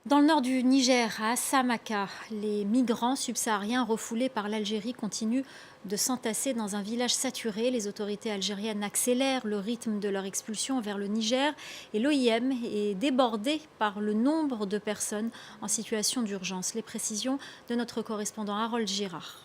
Dans le nord du Niger, à Assamaka, les migrants subsahariens refoulés par l'Algérie continuent de s'entasser dans un village saturé. Les autorités algériennes accélèrent le rythme de leur expulsion vers le Niger et l'OIM est débordé par le nombre de personnes en situation d'urgence. Les précisions de notre correspondant Harold Girard.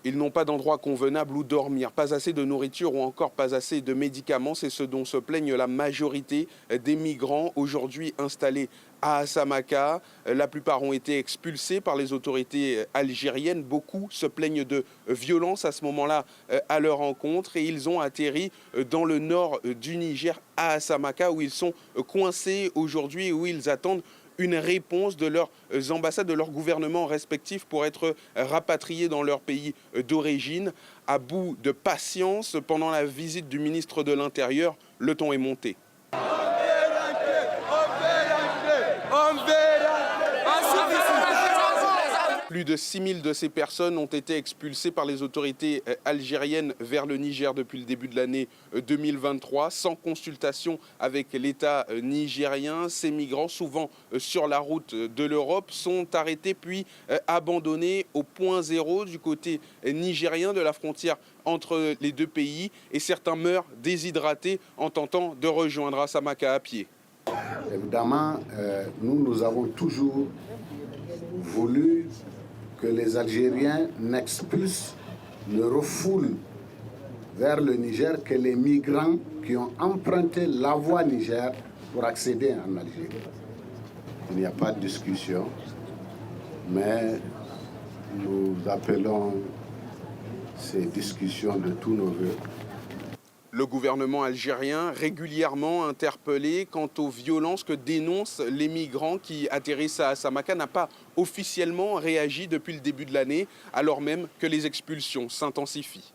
Ils n'ont pas d'endroit convenable où dormir, pas assez de nourriture ou encore pas assez de médicaments. C'est ce dont se plaignent la majorité des migrants aujourd'hui installés à Assamaka. La plupart ont été expulsés par les autorités algériennes. Beaucoup se plaignent de violences à ce moment-là à leur encontre et ils ont atterri dans le nord du Niger à Assamaka où ils sont coincés aujourd'hui, où ils attendent une réponse de leurs ambassades, de leurs gouvernements respectifs pour être rapatriés dans leur pays d'origine. À bout de patience, pendant la visite du ministre de l'Intérieur, le ton est monté. Plus de 6000 de ces personnes ont été expulsées par les autorités algériennes vers le Niger depuis le début de l'année 2023, sans consultation avec l'État nigérien. Ces migrants, souvent sur la route de l'Europe, sont arrêtés puis abandonnés au point zéro du côté nigérien de la frontière entre les deux pays. Et certains meurent déshydratés en tentant de rejoindre Assamaka à pied. Évidemment, nous avons toujours voulu que les Algériens n'expulsent, ne refoulent vers le Niger que les migrants qui ont emprunté la voie Niger pour accéder en Algérie. Il n'y a pas de discussion, mais nous appelons ces discussions de tous nos vœux. Le gouvernement algérien, régulièrement interpellé quant aux violences que dénoncent les migrants qui atterrissent à Assamaka, n'a pas officiellement réagi depuis le début de l'année, alors même que les expulsions s'intensifient.